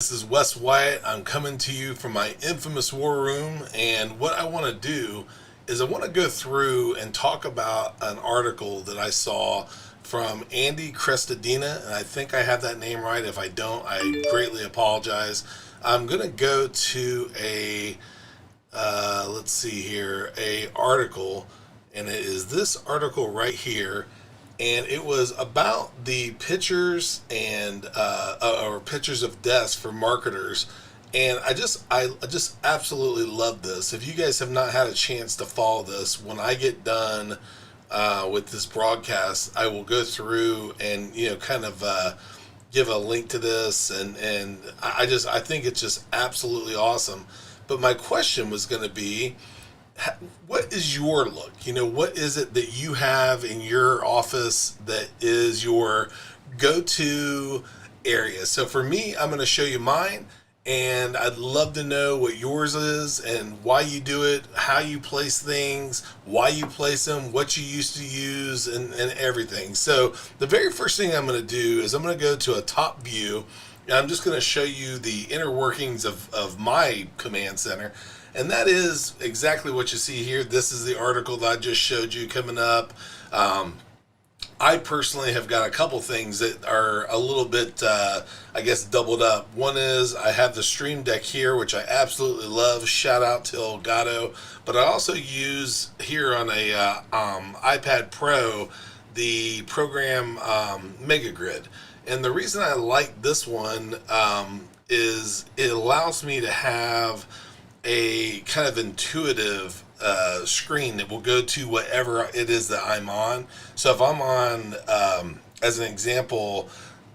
This is Wes Wyatt. I'm coming to you from my infamous war room, and what I want to do is I want to go through and talk about an article that I saw from Andy Crestadina, and I think I have that name right. If I don't, I greatly apologize. I'm going to go to let's see here, a article, and it is this article right here, and it was about the pictures and or pictures of deaths for marketers. And I just absolutely love this. If you guys have not had a chance to follow this, when I get done with this broadcast, I will go through and kind of give a link to this, and I think it's just absolutely awesome. But my question was going to be, what is your look? What is it that you have in your office that is your go-to area? So for me, I'm going to show you mine, and I'd love to know what yours is and why you do it, how you place things, why you place them, what you used to use, and everything. So the very first thing I'm going to do is I'm going to go to a top view, and I'm just going to show you the inner workings of my command center. And that is exactly what you see here. This is the article that I just showed you coming up. I personally have got a couple things that are a little bit, I guess, doubled up. One is I have the Stream Deck here, which I absolutely love. Shout out to Elgato. But I also use here on a iPad Pro the program Mega Grid. And the reason I like this one is it allows me to have a kind of intuitive screen that will go to whatever it is that I'm on. So if I'm on, as an example,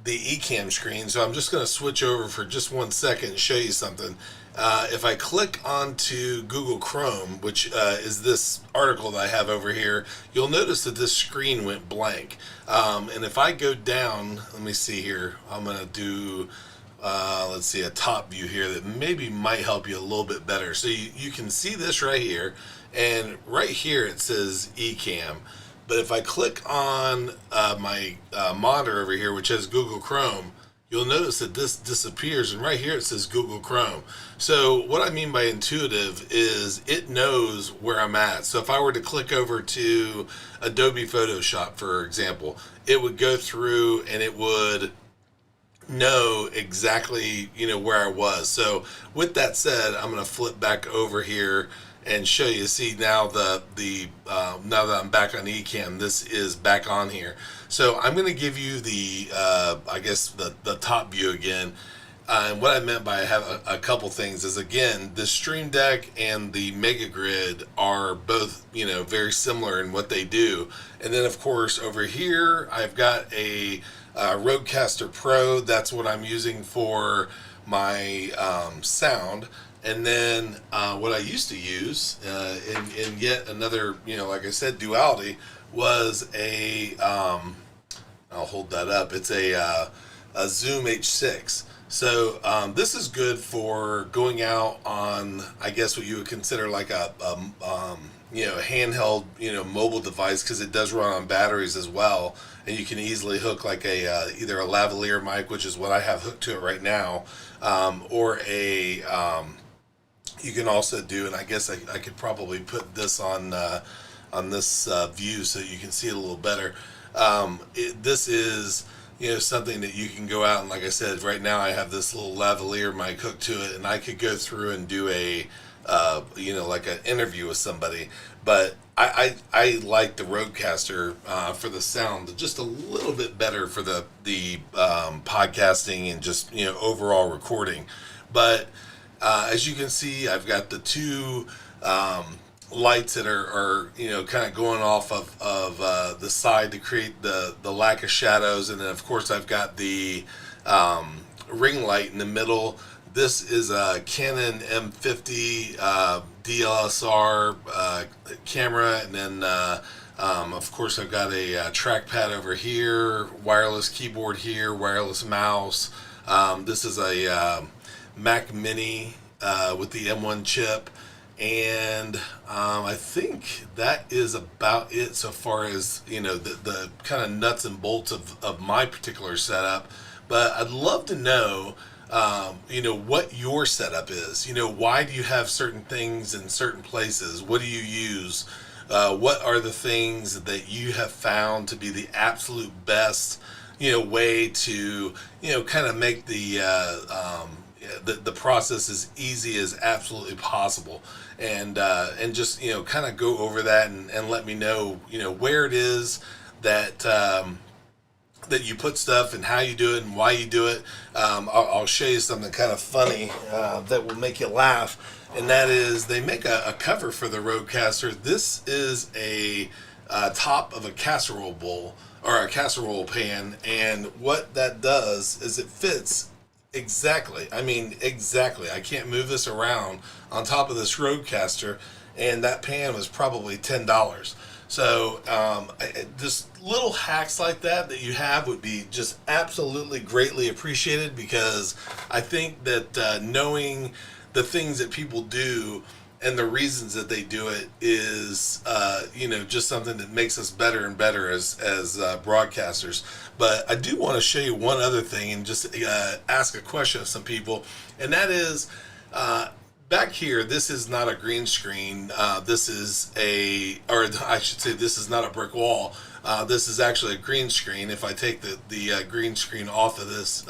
the eCam screen, so I'm just going to switch over for just 1 second and show you something. If I click onto Google Chrome, which is this article that I have over here, you'll notice that this screen went blank. And if I go down, let me see here, I'm going to do let's see, a top view here that maybe might help you a little bit better. So you can see this right here, and right here it says eCam. But if I click on my monitor over here, which has Google Chrome, you'll notice that this disappears, and right here it says Google Chrome. So what I mean by intuitive is it knows where I'm at. So if I were to click over to Adobe Photoshop, for example, it would go through and it would know exactly where I was. So with that said, I'm going to flip back over here and show you. See, now now that I'm back on eCam, this is back on here. So I'm going to give you the I guess the top view again. And what I meant by I have a couple things is, again, the Stream Deck and the Mega Grid are both very similar in what they do. And then of course over here I've got a Rodecaster Pro. That's what I'm using for my sound. And then what I used to use in yet another, like I said, duality, was I'll hold that up. It's a Zoom H6. So this is good for going out on, I guess, what you would consider like a handheld, mobile device, because it does run on batteries as well, and you can easily hook like either a lavalier mic, which is what I have hooked to it right now, or you can also do, and I guess I could probably put this on this view so you can see it a little better. This is something that you can go out and, like I said, right now I have this little lavalier mic hooked to it, and I could go through and do a like an interview with somebody. But I like the Rodecaster for the sound just a little bit better for the podcasting and just overall recording. But as you can see, I've got the two lights that are kind of going off of the side to create the lack of shadows, and then of course I've got the ring light in the middle. This is a Canon M50 DSLR camera, and then of course I've got a trackpad over here, wireless keyboard here, wireless mouse. This is a Mac Mini with the M1 chip, and I think that is about it so far as the kind of nuts and bolts of my particular setup. But I'd love to know what your setup is. Why do you have certain things in certain places? What do you use? What are the things that you have found to be the absolute best, way to, kind of make the process as easy as absolutely possible, and just kind of go over that and let me know where it is that that you put stuff and how you do it and why you do it. I'll show you something kind of funny that will make you laugh, and that is they make a cover for the Rodecaster. This is a top of a casserole bowl or a casserole pan, and what that does is it fits exactly. I mean, exactly. I can't move this around on top of this Rodecaster, and that pan was probably $10. So just little hacks like that you have would be just absolutely greatly appreciated, because I think that knowing the things that people do and the reasons that they do it is just something that makes us better and better as broadcasters. But I do want to show you one other thing and just ask a question of some people, and that is back here, this is not a green screen. This is or I should say, this is not a brick wall. This is actually a green screen. If I take the green screen off of this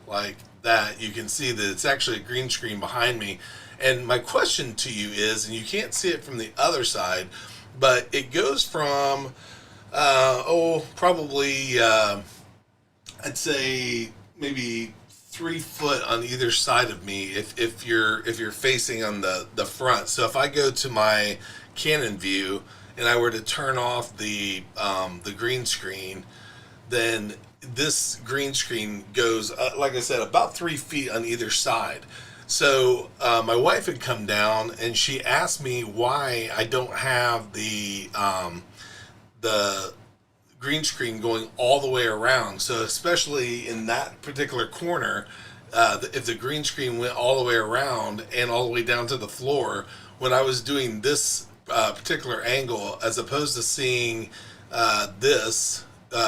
like that, you can see that it's actually a green screen behind me. And my question to you is, and you can't see it from the other side, but it goes from probably I'd say maybe 3 foot on either side of me if you're facing on the front. So if I go to my Canon view and I were to turn off the green screen, then this green screen goes like I said, about 3 feet on either side. So my wife had come down and she asked me why I don't have the green screen going all the way around. So especially in that particular corner, if the green screen went all the way around and all the way down to the floor, when I was doing this particular angle, as opposed to seeing this,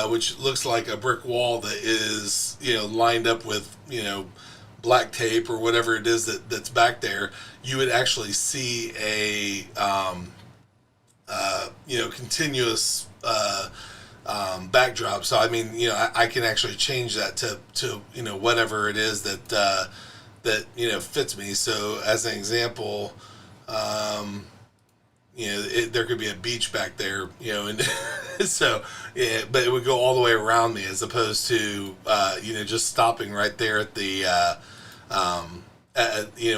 which looks like a brick wall that is lined up with black tape or whatever it is that's back there, you would actually see a continuous backdrop. So I mean, I can actually change that to whatever it is that fits me. So as an example, there could be a beach back there, and so but it would go all the way around me, as opposed to just stopping right there at the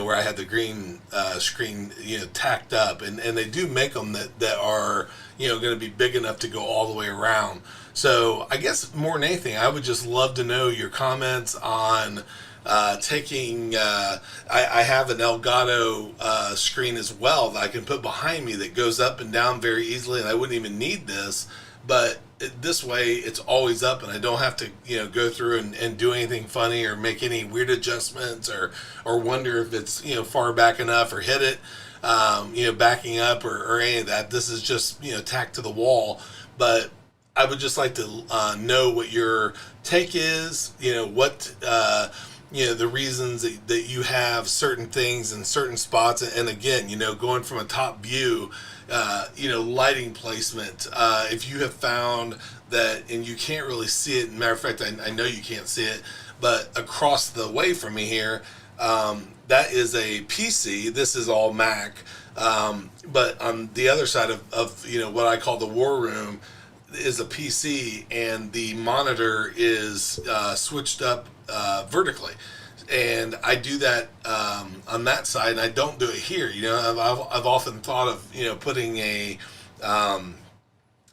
where I had the green screen tacked up, and they do make them that are going to be big enough to go all the way around. So I guess more than anything, I would just love to know your comments on taking I have an Elgato screen as well that I can put behind me that goes up and down very easily, and I wouldn't even need this, but this way it's always up and I don't have to go through and do anything funny or make any weird adjustments or wonder if it's far back enough or hit it backing up or any of that. This is just tacked to the wall. But I would just like to know what your take is, what the reasons that you have certain things in certain spots, and again, going from a top view, lighting placement. If you have found that, and you can't really see it, matter of fact, I know you can't see it, but across the way from me here, that is a PC. This is all Mac. But on the other side of what I call the war room is a PC, and the monitor is switched up vertically. And I do that on that side, and I don't do it here. I've often thought of putting a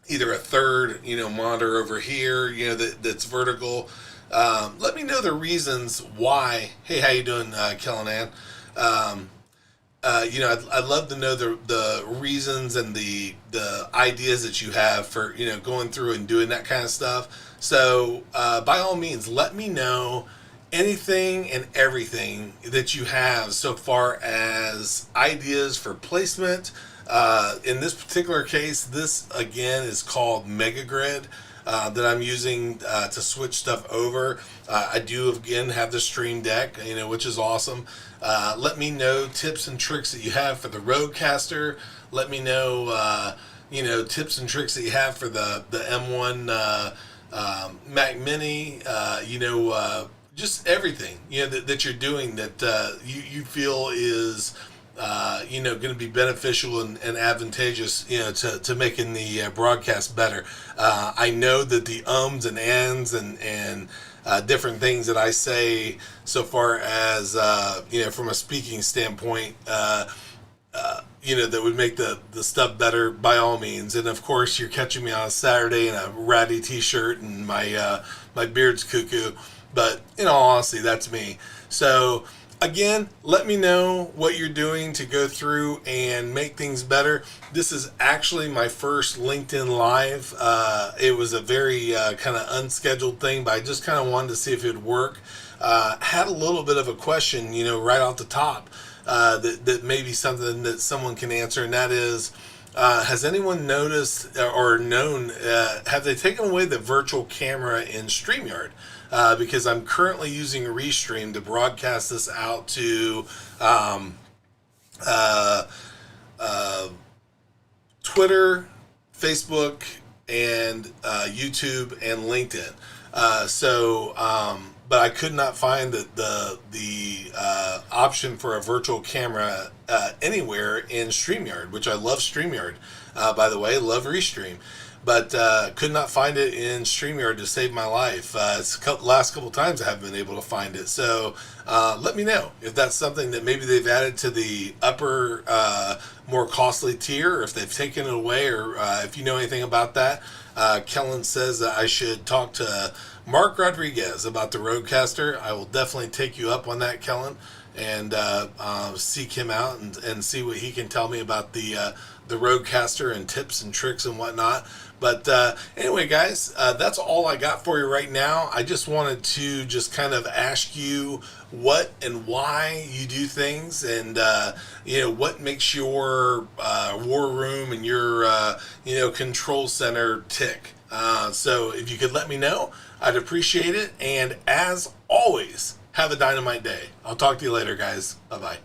either a third monitor over here that's vertical. Let me know the reasons why. Hey, how you doing, Kellyanne? I'd love to know the reasons and the ideas that you have for going through and doing that kind of stuff. So by all means, let me know anything and everything that you have so far as ideas for placement. In this particular case, this again is called Mega Grid. that I'm using to switch stuff over. I do again have the Stream Deck, which is awesome. Let me know tips and tricks that you have for the Rodecaster. Let me know tips and tricks that you have for the M1 Mac Mini. Just everything that you're doing that you feel is going to be beneficial and advantageous to making the broadcast better. I know that the ums and ands and different things that I say so far as from a speaking standpoint that would make the stuff better by all means. And of course, you're catching me on a Saturday in a ratty t-shirt and my beard's cuckoo. But in all honesty, that's me. So again, let me know what you're doing to go through and make things better. This is actually my first LinkedIn Live. It was a very kind of unscheduled thing, but I just kind of wanted to see if it would work. Had a little bit of a question, right off the top. That may be something that someone can answer, and that is, has anyone noticed or known, have they taken away the virtual camera in StreamYard? Because I'm currently using Restream to broadcast this out to Twitter, Facebook, and YouTube and LinkedIn. But I could not find the option for a virtual camera anywhere in StreamYard, which I love StreamYard. By the way, love Restream. But could not find it in StreamYard to save my life. It's last couple times I haven't been able to find it. So let me know if that's something that maybe they've added to the upper, more costly tier, or if they've taken it away, or if you know anything about that. Kellen says that I should talk to Mark Rodriguez about the Rodecaster. I will definitely take you up on that, Kellen, and seek him out and see what he can tell me about the Rodecaster and tips and tricks and whatnot. But anyway, guys, that's all I got for you right now. I just wanted to just kind of ask you what and why you do things, and what makes your war room and your control center tick. So if you could let me know, I'd appreciate it. And as always, have a dynamite day. I'll talk to you later, guys. Bye-bye.